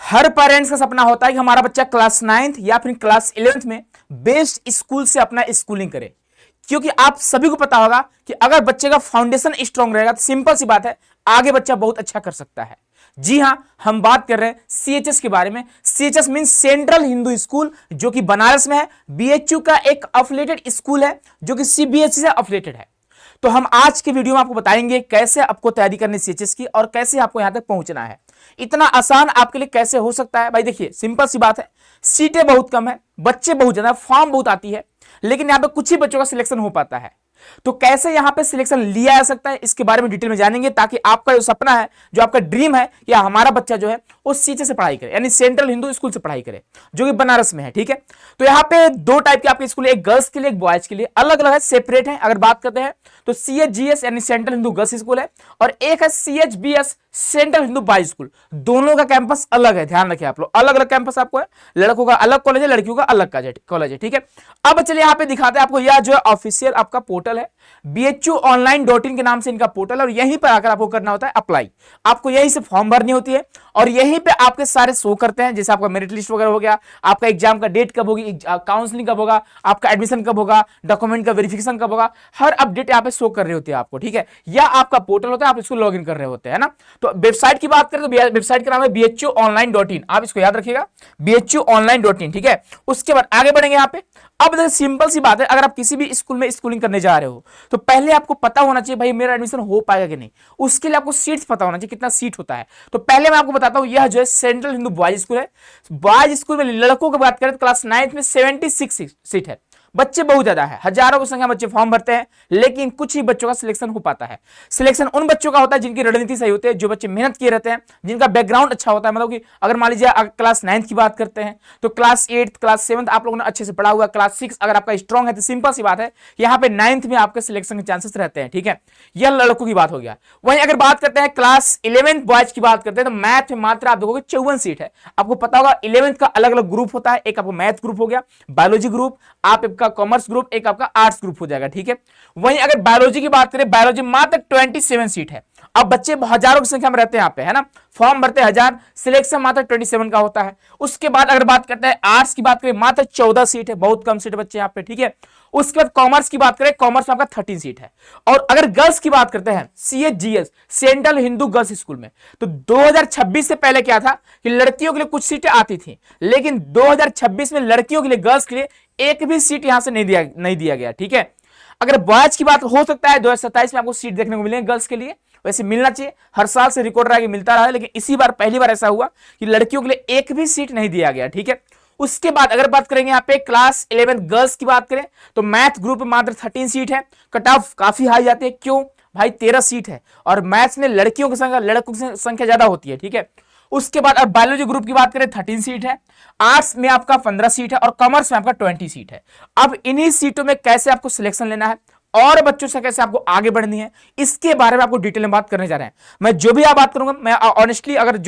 हर parents का सपना होता है कि हमारा बच्चा क्लास 9th या फिर क्लास 11th में बेस्ट स्कूल से अपना स्कूलिंग करे, क्योंकि आप सभी को पता होगा कि अगर बच्चे का फाउंडेशन स्ट्रांग रहेगा तो सिंपल सी बात है, आगे बच्चा बहुत अच्छा कर सकता है। जी हां, हम बात कर रहे हैं सीएचएस के बारे में। CHS mean central Hindu school, जो कि बनारस में है। बीएचयू का एक अफिलिएटेड स्कूल है जो कि सीबीएसई से अफिलिएटेड है। तो हम आज के वीडियो में आपको बताएंगे कैसे आपको तैयारी करनी सीएचएस की और कैसे आपको यहां तक पहुंचना है। इतना आसान आपके लिए कैसे हो सकता है? भाई देखिए, सिंपल सी बात है, सीटें बहुत कम है, बच्चे बहुत ज्यादा, फॉर्म बहुत आती है, लेकिन यहां पे कुछ ही बच्चों का सिलेक्शन हो पाता है। तो कैसे यहां पे सिलेक्शन लिया जा सकता है, इसके बारे में डिटेल में जानेंगे, ताकि आपका जो सपना है, जो आपका ड्रीम है कि हमारा बच्चा जो है वो सीएचएस से पढ़ाई करे, यानी सेंट्रल हिंदू स्कूल से पढ़ाई करे, जो कि बनारस में है। ठीक है, तो यहाँ पे दो टाइप के आपके स्कूल है, एक गर्ल्स के लिए, एक बॉयज के लिए। अलग अलग है, सेपरेट है। अगर बात करते हैं तो सीएचजीएस यानी सेंट्रल हिंदू गर्ल्स स्कूल है, और एक है सीएचबीएस सेंट्रल हिंदू बॉयज स्कूल। दोनों का कैंपस अलग है, ध्यान रखिए आप लोग, अलग अलग कैंपस आपको है। लड़कों का अलग कॉलेज है, लड़कियों का अलग कॉलेज है। ठीक है, अब चलिए यहाँ पे दिखाते हैं आपको, यह जो है ऑफिशियल आपका पोर्टल है, BHUonline.in के नाम से इनका पोर्टल है, और यहीं पर आकर आपको करना होता है अप्लाई। आपको यहीं से फॉर्म भरनी होती है, और यहीं पे आपके सारे शो करते हैं, जैसे आपका मेरिट लिस्ट वगैरह हो गया, आपका एग्जाम का डेट कब होगी, काउंसलिंग कब होगा, आपका एडमिशन कब होगा, डॉक्यूमेंट का वेरिफिकेशन कब होगा, हर अपडेट यहाँ पे शो कर रही होती है आपको। ठीक है, यह आपका पोर्टल होता है, आप इसको लॉग इन कर रहे होते हैं ना। तो वेबसाइट की बात करें तो वेबसाइट का नाम है BHUonline.in, आप इसको याद रखिएगा, BHUonline.in। ठीक है, उसके बाद आगे बढ़ेंगे यहाँ पे। अब देखिए, सिंपल सी बात है, अगर आप किसी भी स्कूल में स्कूलिंग करने जा रहे हो तो पहले आपको पता होना चाहिए भाई मेरा एडमिशन हो पाएगा कि नहीं। उसके लिए आपको सीट्स पता होना चाहिए, कितना सीट होता है। तो पहले मैं आपको बताता हूं, यह जो है सेंट्रल हिंदू बॉयज स्कूल है। बॉयज स्कूल में लड़कों की बात करें तो क्लास 9th में 76 सीट है। बच्चे बहुत ज्यादा है, हजारों की संख्या बच्चे फॉर्म भरते हैं, लेकिन कुछ ही बच्चों का सिलेक्शन हो पाता है। सिलेक्शन उन बच्चों का होता है जिनकी रणनीति सही होती है, जो बच्चे मेहनत किए रहते हैं, जिनका बैकग्राउंड अच्छा होता है। मतलब कि अगर मान लीजिए क्लास 9th की बात करते हैं तो क्लास 8th क्लास 7th आप लोगों ने अच्छे से पढ़ा हुआ, क्लास 6 अगर आपका स्ट्रॉन्ग है तो सिंपल सी बात है, यहाँ पे 9th में आपके सिलेक्शन के चांसेस रहते हैं। ठीक है, यह लड़कों की बात हो गया। वहीं अगर बात करते हैं क्लास 11th बॉयज की बात करते हैं तो मैथ में मात्र आप देखोगे 54 सीट है। आपको पता होगा 11th का अलग अलग ग्रुप होता है, एक आपको मैथ ग्रुप हो गया, बायोलॉजी ग्रुप, आपका कॉमर्स ग्रुप, एक आपका आर्ट्स ग्रुप हो जाएगा। ठीक है, वहीं अगर बायोलॉजी की बात करें, बायोलॉजी मात्र 27 सीट है। अब बच्चे हजारों की संख्या में रहते हैं यहाँ पे, है ना, फॉर्म भरते हैं हजार, सिलेक्शन मात्र 27 का होता है। उसके बाद अगर बात करते हैं आर्ट्स की बात करें, मात्र 14 सीट है, बहुत कम सीट बच्चे यहाँ पे। ठीक है, उसके बाद कॉमर्स की बात करें, कॉमर्स में आपका 13 सीट है। और अगर गर्ल्स की बात करते हैं, सीएचजीएस सेंट्रल हिंदू गर्ल्स स्कूल में, तो 2026 से पहले क्या था कि लड़कियों के लिए कुछ सीटें आती थी, लेकिन 2026 में लड़कियों के लिए, गर्ल्स के लिए एक भी सीट यहां से नहीं दिया गया। ठीक है, अगर बॉयज की बात हो सकता है 2027 में आपको सीट देखने को मिलेंगे गर्ल्स के लिए, वैसे मिलना चाहिए, हर साल से रिकॉर्ड रहा कि मिलता रहा है, लेकिन इसी बार पहली बार ऐसा हुआ कि लड़कियों के लिए एक भी सीट नहीं दिया गया। ठीक है, उसके बाद अगर बात करेंगे यहाँ पे क्लास 11 गर्ल्स की बात करें तो मैथ ग्रुप में मात्र 13 सीट है। कट ऑफ काफी हाई जाती है, क्यों भाई? 13 सीट है, और मैथ्स में लड़कियों की संख्या, लड़कों की संख्या ज्यादा होती है। ठीक है, उसके बाद अब बायोलॉजी ग्रुप की बात करें 13 सीट है, आर्ट्स में आपका 15 सीट है, और कॉमर्स में आपका 20 सीट है। अब इन्हीं सीटों में कैसे आपको सिलेक्शन लेना है और बच्चों से कैसे आपको आगे बढ़नी है, इसके बारे में आपको डिटेल में बात करने जा रहे हैं। मैं जो भी आप बात करूंगा, मैं ऑनेस्टली अगर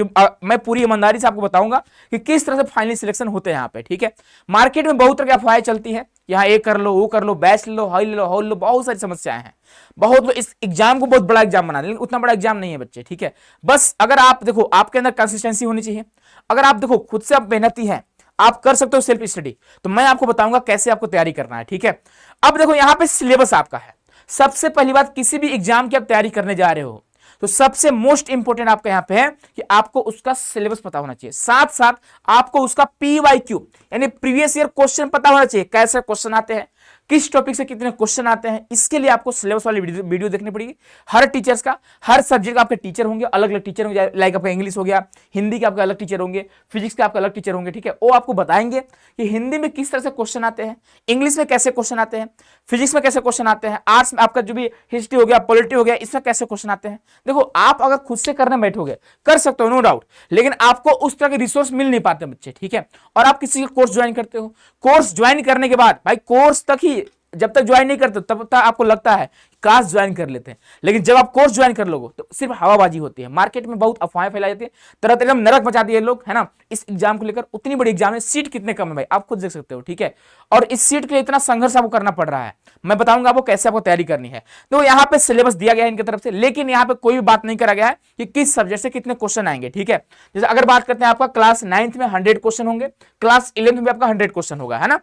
मैं पूरी ईमानदारी से आपको बताऊंगा कि किस तरह से फाइनली सिलेक्शन होते हैं यहाँ पे। ठीक है, मार्केट में बहुत तरह की अफवाहें चलती है, यहाँ ये कर लो, वो कर लो, बैच ले लो, हाई ले लो, हॉल लो, बहुत सारी समस्याएं हैं। बहुत लोग इस एग्जाम को बहुत बड़ा एग्जाम बना दें, लेकिन उतना बड़ा एग्जाम नहीं है बच्चे। ठीक है, बस अगर आप देखो, आपके अंदर कंसिस्टेंसी होनी चाहिए, अगर आप देखो खुद से आप मेहनती हैं, आप कर सकते हो सेल्फ स्टडी, तो मैं आपको बताऊंगा कैसे आपको तैयारी करना है। ठीक है, अब देखो यहाँ पे सिलेबस आपका है। सबसे पहली बात, किसी भी एग्जाम की आप तैयारी करने जा रहे हो तो सबसे मोस्ट इंपोर्टेंट आपका यहां पे है कि आपको उसका सिलेबस पता होना चाहिए, साथ साथ आपको उसका PYQ यानी प्रीवियस ईयर क्वेश्चन पता होना चाहिए, कैसे क्वेश्चन आते हैं, किस टॉपिक से कितने क्वेश्चन आते हैं। इसके लिए आपको सिलेबस वाली वीडियो देखनी पड़ेगी। हर टीचर्स का, हर सब्जेक्ट का आपके टीचर होंगे, अलग अलग टीचर होंगे, लाइक आपका इंग्लिश हो गया, हिंदी के आपका अलग टीचर होंगे, फिजिक्स के आपका अलग टीचर होंगे। ठीक है, वो आपको बताएंगे कि हिंदी में किस तरह से क्वेश्चन आते हैं, इंग्लिश में कैसे क्वेश्चन आते हैं, फिजिक्स में कैसे क्वेश्चन आते हैं, आर्ट्स में आपका जो भी हिस्ट्री हो गया, पॉलिटी हो गया, इसमें कैसे क्वेश्चन आते हैं। देखो, आप अगर खुद से करने बैठोगे कर सकते हो, नो डाउट, लेकिन आपको उस तरह के रिसोर्स मिल नहीं पाते बच्चे। ठीक है, और आप किसी का कोर्स ज्वाइन करते हो, कोर्स ज्वाइन करने के बाद भाई कोर्स तक ही जब तक ज्वाइन नहीं करते तब तक आपको लगता है क्लास ज्वाइन कर लेते हैं, लेकिन जब आप कोर्स ज्वाइन कर लोगे तो सिर्फ हवाबाजी होती है। मार्केट में बहुत अफवाहें फैलाई जाती है, तरह तरह एकदम नरक मचा दिए लोग, है ना। इस एग्जाम को लेकर उतनी बड़ी एग्जाम है, सीट कितने कम है भाई आप खुद देख सकते हो, ठीक है। और इस सीट के लिए इतना संघर्ष आपको करना पड़ रहा है, मैं बताऊंगा आपको कैसे आपको तैयारी करनी है। तो यहाँ पे सिलेबस दिया गया है इनकी तरफ से, लेकिन यहाँ पे कोई भी बात नहीं करा गया है कि किस सब्जेक्ट से कितने क्वेश्चन आएंगे, ठीक है। जैसे अगर बात करते हैं आपका क्लास 9th में 100 क्वेश्चन होंगे, क्लास 11th में आपका 100 क्वेश्चन होगा, है ना।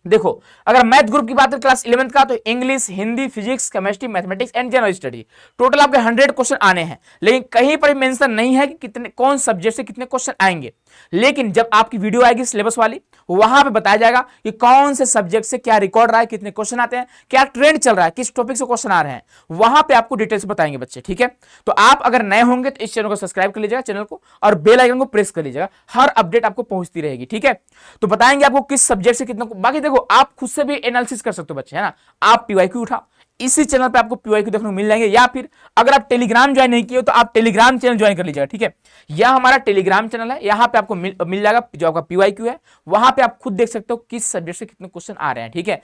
देखो अगर मैथ ग्रुप की बात करें क्लास 11th का, तो English, Hindi, physics, chemistry, mathematics and general study, total आपके 100 क्वेश्चन आने हैं। लेकिन कहीं पर भी मेंशन नहीं है कि कितने कौन सब्जेक्ट से कितने क्वेश्चन आएंगे, लेकिन जब आपकी वीडियो आएगी सिलेबस वाली, वहां पे बताया जाएगा कि कौन से सब्जेक्ट से क्या रिकॉर्ड रहा है, कितने क्वेश्चन आते हैं, क्या ट्रेंड चल रहा है, किस टॉपिक से क्वेश्चन आ रहे हैं, वहां पे आपको डिटेल्स बताएंगे बच्चे, ठीक है। तो आप अगर नए होंगे तो इस चैनल को सब्सक्राइब कर लीजिएगा, चैनल को, और बेल आइकन को प्रेस कर लीजिएगा, हर अपडेट आपको पहुंचती रहेगी, ठीक है। तो बताएंगे आपको किस सब्जेक्ट से कितना, बाकी देखो आप खुद से भी एनालिसिस कर सकते हो बच्चे, है ना। आप पीवाईक्यू उठाओ, इसी चैनल पे आपको पीवाईक्यू देखने को मिल जाएंगे, या फिर अगर आप टेलीग्राम ज्वाइन नहीं किए हो तो आप टेलीग्राम चैनल ज्वाइन कर लीजिएगा, ठीक है। यह हमारा टेलीग्राम चैनल है, यहां पे आपको मिल जाएगा जो आपका पीवाईक्यू है, वहां पे आप खुद देख सकते हो किस सब्जेक्ट से कितने क्वेश्चन आ रहे हैं, ठीक है।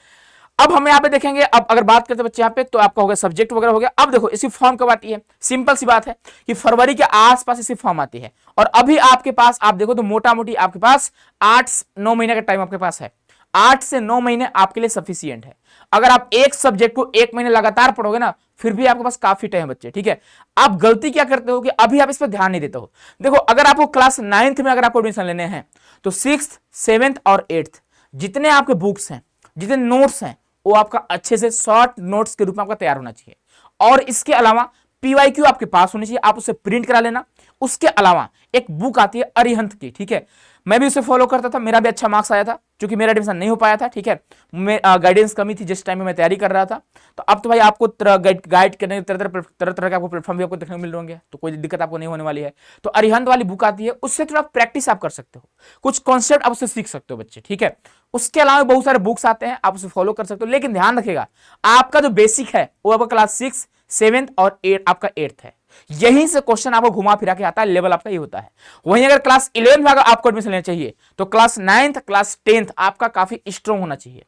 अब हम यहाँ पे देखेंगे, अब अगर बात करते हैं बच्चे यहाँ पे, तो आपका हो गया सब्जेक्ट वगैरह हो गया। अब देखो इसकी फॉर्म कब आती है, सिंपल सी बात है कि फरवरी के आसपास इसकी फॉर्म आती है, और अभी आपके पास आप देखो तो मोटा मोटी आपके पास 8-9 महीने का टाइम आपके पास है, 8 से 9 महीने आपके लिए सफिशियंट है। अगर आप एक सब्जेक्ट को 1 महीने लगातार पढ़ोगे ना, फिर भी आपके पास काफी टाइम है बच्चे, ठीक है। आप गलती क्या करते हो कि अभी आप इस पर ध्यान नहीं देते हो। देखो अगर आपको क्लास 9th में अगर आपको एडमिशन लेने हैं, तो 6th, 7th और 8th जितने आपके बुक्स हैं, जितने नोट्स हैं, वो आपका अच्छे से शॉर्ट नोट्स के रूप में आपका तैयार होना चाहिए। और इसके अलावा पीवाईक्यू आपके पास होनी चाहिए, आप उसे प्रिंट करा लेना। उसके अलावा एक बुक आती है अरिहंत की, ठीक है, मैं भी उसे फॉलो करता था, मेरा भी अच्छा मार्क्स आया था, क्योंकि मेरा एडमिशन नहीं हो पाया था, ठीक है। गाइडेंस कमी थी जिस टाइम में मैं तैयारी कर रहा था। तो अब तो भाई आपको गाइड करने तरह तरह के आपको प्लेटफॉर्म भी आपको देखने को मिल रहे हैं, तो कोई दिक्कत आपको नहीं होने वाली है। तो अरिहंत वाली बुक आती है, उससे थोड़ा प्रैक्टिस आप कर सकते हो, कुछ कॉन्सेप्ट आप उससे सीख सकते हो बच्चे, ठीक है। उसके अलावा बहुत सारे बुक्स आते हैं, आप उसे फॉलो कर सकते हो, लेकिन ध्यान रखिएगा आपका जो बेसिक है वो आपका क्लास 6, 7th और 8 आपका 8th है, यहीं से क्वेश्चन आपको घुमा फिरा के आता है, लेवल आपका ये होता है। वहीं अगर क्लास 11 में अगर आपको एडमिशन लेना चाहिए, तो क्लास 9th, क्लास 10th आपका काफी स्ट्रॉन्ग होना चाहिए।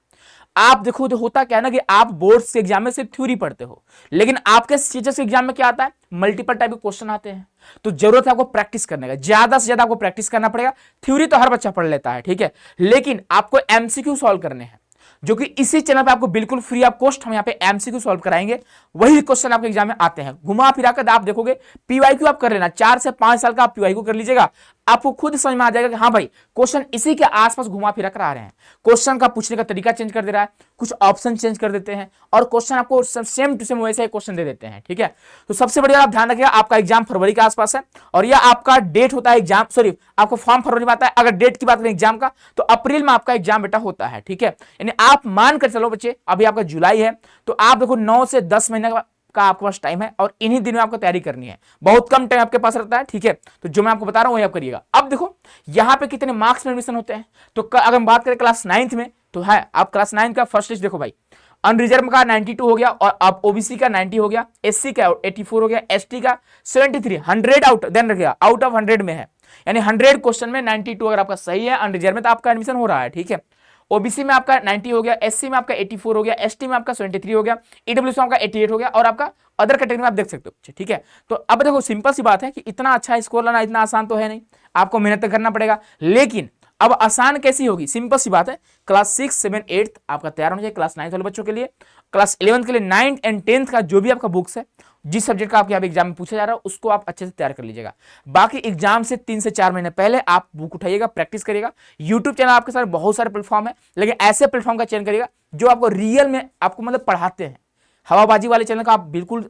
आप देखो तो होता क्या है ना कि आप बोर्ड्स के एग्जाम में सिर्फ थ्योरी पढ़ते हो, लेकिन आपके सीजीएस एग्जाम में क्या आता है, मल्टीपल टाइप के क्वेश्चन आते हैं। तो जरूरत है आपको प्रैक्टिस करने का, ज्यादा से ज्यादा आपको प्रैक्टिस करना पड़ेगा। थ्योरी तो हर बच्चा पढ़ लेता है, ठीक है, लेकिन आपको एमसीक्यू सॉल्व करने हैं, जो कि इसी चैनल पे आपको बिल्कुल फ्री ऑफ कॉस्ट हम यहाँ पे एमसीक्यू सॉल्व कराएंगे। वही क्वेश्चन आपके एग्जाम में आते हैं, घुमा फिरा कर आप देखोगे। पीवाईक्यू आप कर लेना, 4 से 5 साल का आप पीवाईक्यू कर लीजिएगा, आपको खुद समझ में आ जाएगा कि हाँ भाई क्वेश्चन इसी के आसपास घुमा फिरा कर आ रहे हैं। क्वेश्चन का पूछने का तरीका चेंज कर दे रहा है, कुछ ऑप्शन चेंज कर देते हैं, और क्वेश्चन आपको सेम टू सेम वैसे ही क्वेश्चन दे देते हैं, ठीक है। तो सबसे बढ़िया आप ध्यान रखिएगा, आपका एग्जाम फरवरी के आसपास है, और यह आपका डेट होता है एग्जाम, सॉरी आपको फॉर्म फरवरी में आता है। अगर डेट की बात करें एग्जाम का, तो अप्रैल में आपका एग्जाम बेटा होता है, ठीक है। यानी आप मान कर चलो बच्चे, अभी आपका जुलाई है, तो आप देखो 9 से 10 महीने का आपके पास टाइम है, और इन्हीं दिनों में आपको तैयारी करनी है। बहुत कम टाइम आपके पास रहता है, ठीक है। तो जो मैं आपको बता रहा हूं वही आप करिएगा। अब देखो यहाँ पे कितने मार्क्स में एडमिशन होते हैं, तो अगर हम बात करें क्लास 9th में, तो है आप क्लास 9 का फर्स्ट लिस्ट देखो भाई, अनरिजर्व का 92 हो गया, और अब ओबीसी का 90 हो गया, एससी का 84 हो गया, एसटी का 73, 100 आउट, ध्यान रखिएगा आउट ऑफ 100 में है, यानी 100 क्वेश्चन में 92 अगर आपका सही है अनरिजर्व में, तो आपका एडमिशन हो रहा है, ठीक है। ओबीसी में आपका 90 हो गया, एससी में आपका 84 हो गया, एसटी में आपका 73 हो गया, ईडब्ल्यूएस में आपका 88 हो गया, और आपका अदर कैटेगरी में आप देख सकते हो, ठीक है। तो अब देखो सिंपल सी बात है कि इतना अच्छा स्कोर लाना इतना आसान तो है नहीं, आपको मेहनत करना पड़ेगा। लेकिन अब आसान कैसी होगी, सिंपल सी बात है, क्लास 6, 7, 8 आपका तैयार होना चाहिए क्लास 9 वाले बच्चों के लिए। क्लास 11 के लिए 9th एंड 10th का जो भी आपका बुक्स है, जिस सब्जेक्ट का आपके यहाँ एग्जाम में पूछा जा रहा है, उसको आप अच्छे से तैयार कर लीजिएगा। बाकी एग्जाम से 3 से 4 महीने पहले आप बुक उठाइएगा, प्रैक्टिस करिएगा। यूट्यूब चैनल आपके साथ बहुत सारे प्लेटफॉर्म है, लेकिन ऐसे प्लेटफॉर्म का चयन करिएगा जो आपको रियल में आपको मतलब पढ़ाते हैं। हवाबाजी वाले चैनल का आप बिल्कुल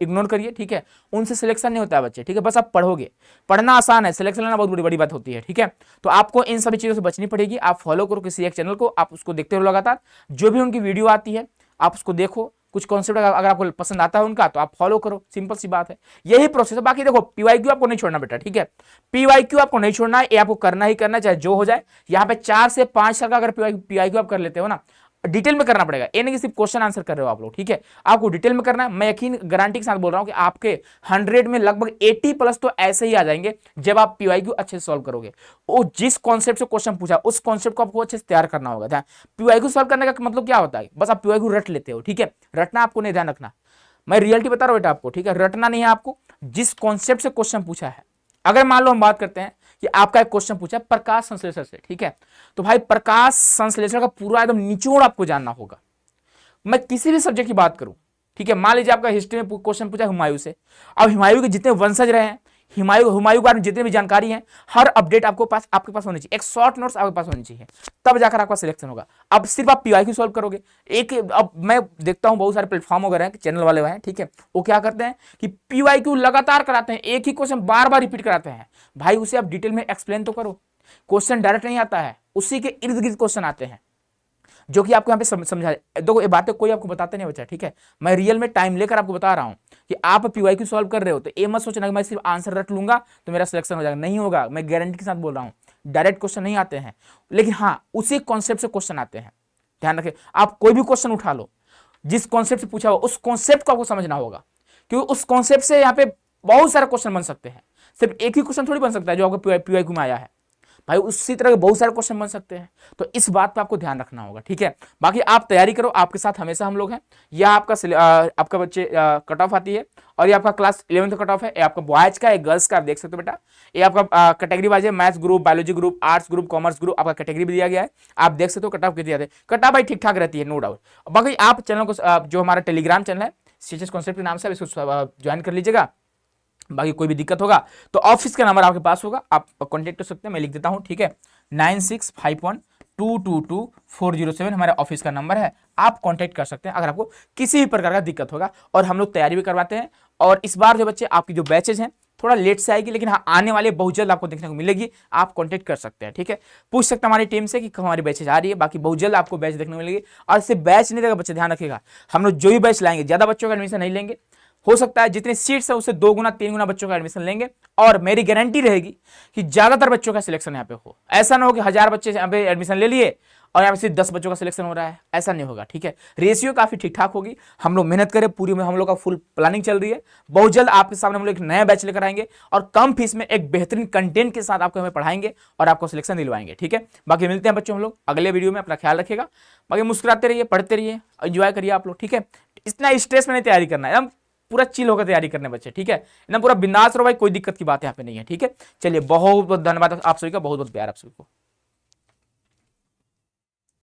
इग्नोर करिए, ठीक है, उनसे सिलेक्शन नहीं होता है बच्चे, ठीक है। बस आप पढ़ोगे, पढ़ना आसान है, सिलेक्शन लेना बहुत बड़ी बड़ी बात होती है, ठीक है। तो आपको इन सभी चीज़ों से बचनी पड़ेगी। आप फॉलो करो किसी एक चैनल को, आप उसको देखते रहो लगातार, जो भी उनकी वीडियो आती है आप उसको देखो, कुछ कॉन्सेप्ट अगर आपको पसंद आता है उनका तो आप फॉलो करो, सिंपल सी बात है, यही प्रोसेस है। बाकी देखो पीवाईक्यू आपको नहीं छोड़ना बेटा, ठीक है, पीवाईक्यू आपको नहीं छोड़ना है, ये आपको करना ही करना है, चाहे जो हो जाए। यहाँ पे 4 से 5 साल का अगर पीवाईक्यू आप कर लेते हो ना, डिटेल में करना पड़ेगा, ये नहीं कि सिर्फ क्वेश्चन आंसर कर रहे हो आप लोग, ठीक है, आपको डिटेल में करना है। मैं यकीन गारंटी के साथ बोल रहा हूं कि आपके 100 में लगभग 80 प्लस तो ऐसे ही आ जाएंगे जब आप पीवाईक्यू अच्छे से सॉल्व करोगे। वो जिस कॉन्सेप्ट से क्वेश्चन पूछा उस कॉन्सेप्ट को आपको अच्छे से तैयार करना होगा। ध्यान, पीवाईक्यू सॉल्व करने का मतलब क्या होता है, बस आप पीवाईक्यू रट लेते हो, ठीक है, रटना आपको नहीं, ध्यान रखना, मैं रियलिटी बता रहा हूं बेटा आपको, ठीक है, रटना नहीं है आपको, जिस कॉन्सेप्ट से क्वेश्चन पूछा है। अगर मान लो हम बात करते हैं कि आपका एक क्वेश्चन पूछा प्रकाश संश्लेषण से, ठीक है, तो भाई प्रकाश संश्लेषण का पूरा एकदम निचोड़ आपको जानना होगा। मैं किसी भी सब्जेक्ट की बात करूं, ठीक है, मान लीजिए आपका हिस्ट्री में क्वेश्चन पूछा हुमायूं से, अब हुमायूं के जितने वंशज रहे हैं, हुमायूं के बारे में जितनी भी जानकारी है, हर अपडेट आपके पास होनी चाहिए, एक शॉर्ट नोट्स आपके पास होनी चाहिए, तब जाकर आपका सिलेक्शन होगा। अब सिर्फ आप पीवाईक्यू सॉल्व करोगे, अब मैं देखता हूं बहुत सारे प्लेटफॉर्म वगैरह हैं, चैनल वाले हैं, ठीक है, वो क्या करते हैं कि पीवाईक्यू लगातार कराते हैं, एक ही क्वेश्चन बार बार रिपीट कराते हैं। भाई उसे आप डिटेल में एक्सप्लेन तो करो, क्वेश्चन डायरेक्ट नहीं आता है, उसी के इर्द गिर्द क्वेश्चन आते हैं जो कि आपको यहाँ पे समझा। देखो ये बातें कोई आपको बताते नहीं बच्चा, ठीक है, मैं रियल में टाइम लेकर आपको बता रहा हूँ कि आप पीवाईक्यू सॉल्व कर रहे हो तो ये मत सोचना कि मैं सिर्फ आंसर रट लूंगा तो मेरा सिलेक्शन हो जाएगा, नहीं होगा, मैं गारंटी के साथ बोल रहा हूँ। डायरेक्ट क्वेश्चन नहीं आते हैं, लेकिन हाँ उसी कॉन्सेप्ट से क्वेश्चन आते हैं। ध्यान रखें, आप कोई भी क्वेश्चन उठा लो, जिस कॉन्सेप्ट से पूछा हो उस कॉन्सेप्ट को आपको समझना होगा, क्योंकि उस कॉन्सेप्ट से यहाँ पे बहुत सारे क्वेश्चन बन सकते हैं, सिर्फ एक ही क्वेश्चन थोड़ी बन सकता है जो आपको पीवाईक्यू में आया है, भाई उसी तरह के बहुत सारे क्वेश्चन बन सकते हैं, तो इस बात पे आपको ध्यान रखना होगा, ठीक है। बाकी आप तैयारी करो, आपके साथ हमेशा हम लोग हैं। यह आपका बच्चे कट ऑफ आती है, और ये आपका क्लास 11 का कट ऑफ है, ये आपका बॉयज का है, गर्ल्स का, आप देख सकते हो बेटा, ये आपका कैटेगरी वाइज है, maths group, biology group, arts group, commerce group, आपका कैटेगरी भी दिया गया है, आप देख सकते हो कट ऑफ कितनी आती है, कट ऑफ भाई ठीक ठाक रहती है, नो डाउट। बाकी आप चैनल को जो हमारा टेलीग्राम चैनल है सीएचएस कॉन्सेप्ट के नाम से, इसको ज्वाइन कर लीजिएगा। बाकी कोई भी दिक्कत होगा तो ऑफिस का नंबर आपके पास होगा, आप कांटेक्ट कर सकते हैं, मैं लिख देता हूं, ठीक है, 9651222407 हमारे ऑफिस का नंबर है, आप कांटेक्ट कर सकते हैं अगर आपको किसी भी प्रकार का दिक्कत होगा। और हम लोग तैयारी भी करवाते हैं, और इस बार जो बच्चे आपकी जो बैचेज हैं थोड़ा लेट से आएगी, लेकिन हाँ आने वाले बहुत जल्द आपको देखने को मिलेगी, आप कांटेक्ट कर सकते हैं, ठीक है, पूछ सकते हैं हमारी टीम से कि हमारी बैचेज आ रही है, बाकी बहुत जल्द आपको बैच देखने को मिलेगी। और सिर्फ बैच नहीं रहेगा बच्चे, ध्यान रखिएगा, हम लोग जो भी बैच लाएंगे ज्यादा बच्चों का एडमिशन नहीं लेंगे, हो सकता है जितनी सीट्स है उससे 2 गुना 3 गुना बच्चों का एडमिशन लेंगे, और मेरी गारंटी रहेगी कि ज्यादातर बच्चों का सिलेक्शन यहाँ पे हो। ऐसा ना हो कि 1000 बच्चे यहाँ पे एडमिशन ले लिए और यहाँ पे सिर्फ 10 बच्चों का सिलेक्शन हो रहा है, ऐसा नहीं होगा, ठीक है, रेशियो काफी ठीक ठाक होगी। हम लोग मेहनत करें पूरी में, हम लोग का फुल प्लानिंग चल रही है, बहुत जल्द आपके सामने हम लोग एक नया बैच लेकर आएंगे, और कम फीस में एक बेहतरीन कंटेंट के साथ आपको हमें पढ़ाएंगे और आपको सिलेक्शन दिलवाएंगे, ठीक है। बाकी मिलते हैं बच्चों हम लोग अगले वीडियो में, अपना ख्याल रखिएगा, बाकी मुस्कुराते रहिए, पढ़ते रहिए, एंजॉय करिए आप लोग, ठीक है। इतना स्ट्रेस में नहीं तैयारी करना है, एकदम पूरा चिल होकर तैयारी करने बच्चे, ठीक है, ना पूरा बिंदास रहो भाई, कोई दिक्कत की बात यहाँ पे नहीं है, ठीक है। चलिए बहुत बहुत धन्यवाद आप सभी का, बहुत बहुत प्यार आप सभी को।